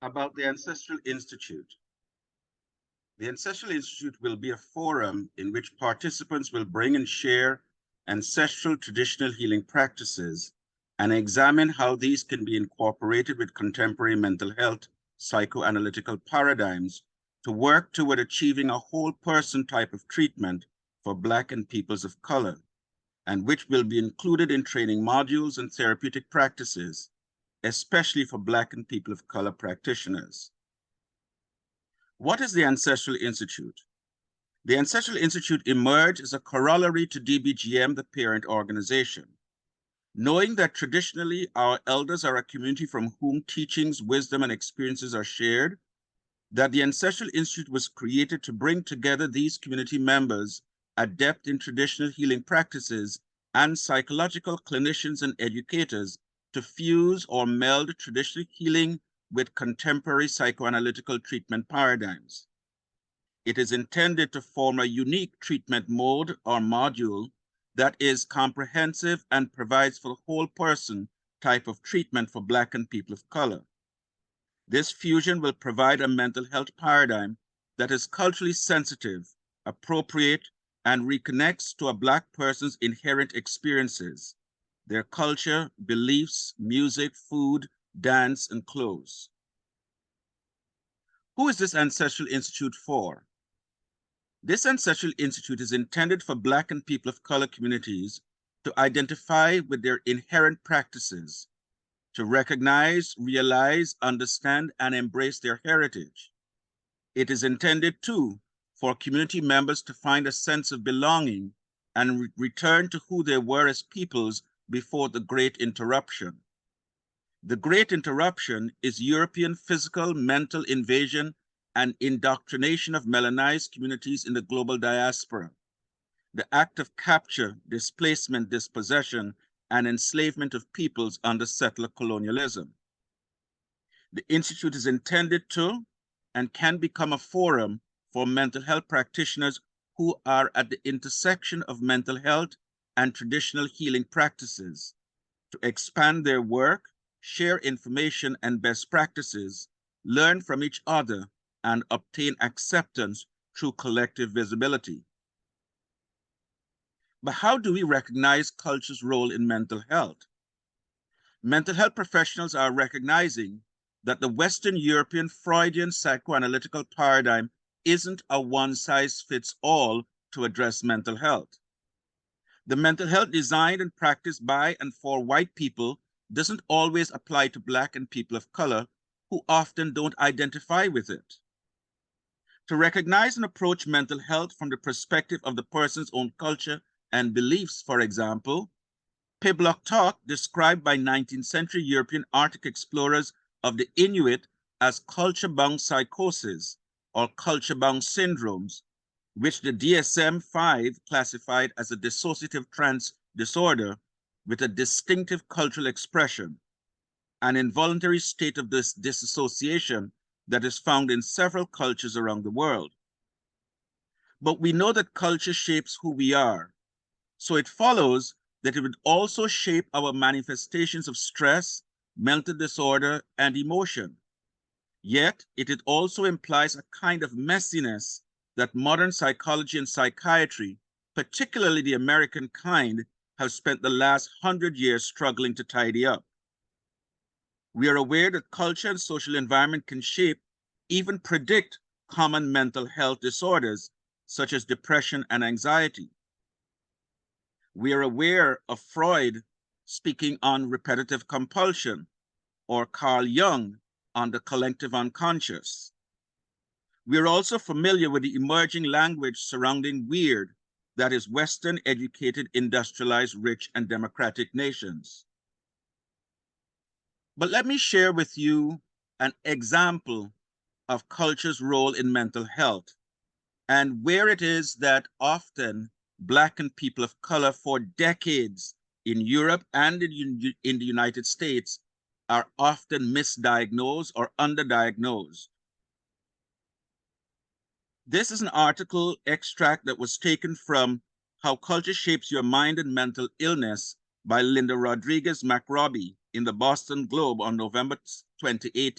About the Ancestral Institute. The Ancestral Institute will be a forum in which participants will bring and share ancestral traditional healing practices and examine how these can be incorporated with contemporary mental health psychoanalytical paradigms to work toward achieving a whole person type of treatment for Black and peoples of color, and which will be included in training modules and therapeutic practices, especially for Black and people of color practitioners. What is the Ancestral Institute? The Ancestral Institute emerged as a corollary to DBGM, the parent organization. Knowing that traditionally our elders are a community from whom teachings, wisdom, and experiences are shared, that the Ancestral Institute was created to bring together these community members adept in traditional healing practices and psychological clinicians and educators to fuse or meld traditional healing with contemporary psychoanalytical treatment paradigms. It is intended to form a unique treatment mode or module that is comprehensive and provides for the whole person type of treatment for Black and people of color. This fusion will provide a mental health paradigm that is culturally sensitive, appropriate, and reconnects to a Black person's inherent experiences, their culture, beliefs, music, food, dance, and clothes. Who is this Ancestral Institute for? This Ancestral Institute is intended for Black and people of color communities to identify with their inherent practices, to recognize, realize, understand, and embrace their heritage. It is intended, too, for community members to find a sense of belonging and return to who they were as peoples before the Great Interruption. The Great Interruption is European physical, mental invasion and indoctrination of melanized communities in the global diaspora. The act of capture, displacement, dispossession, and enslavement of peoples under settler colonialism. The Institute is intended to and can become a forum for mental health practitioners who are at the intersection of mental health and traditional healing practices to expand their work, share information and best practices, learn from each other, and obtain acceptance through collective visibility. But how do we recognize culture's role in mental health? Mental health professionals are recognizing that the Western European Freudian psychoanalytical paradigm isn't a one-size-fits-all to address mental health. The mental health designed and practiced by and for white people doesn't always apply to Black and people of color who often don't identify with it. To recognize and approach mental health from the perspective of the person's own culture and beliefs, for example, Piblock Talk described by 19th century European Arctic explorers of the Inuit as culture-bound psychosis or culture-bound syndromes, which the DSM-5 classified as a dissociative trance disorder with a distinctive cultural expression, an involuntary state of this disassociation that is found in several cultures around the world. But we know that culture shapes who we are, so it follows that it would also shape our manifestations of stress, mental disorder, and emotion. Yet, it also implies a kind of messiness that modern psychology and psychiatry, particularly the American kind, have spent the last 100 years struggling to tidy up. We are aware that culture and social environment can shape, even predict, common mental health disorders, such as depression and anxiety. We are aware of Freud speaking on repetitive compulsion, or Carl Jung on the collective unconscious. We are also familiar with the emerging language surrounding weird, that is Western educated, industrialized, rich, and democratic nations. But let me share with you an example of culture's role in mental health and where it is that often Black and people of color for decades in Europe and in the United States are often misdiagnosed or underdiagnosed. This is an article extract that was taken from How Culture Shapes Your Mind and Mental Illness by Linda Rodriguez McRobbie in the Boston Globe on November 2018.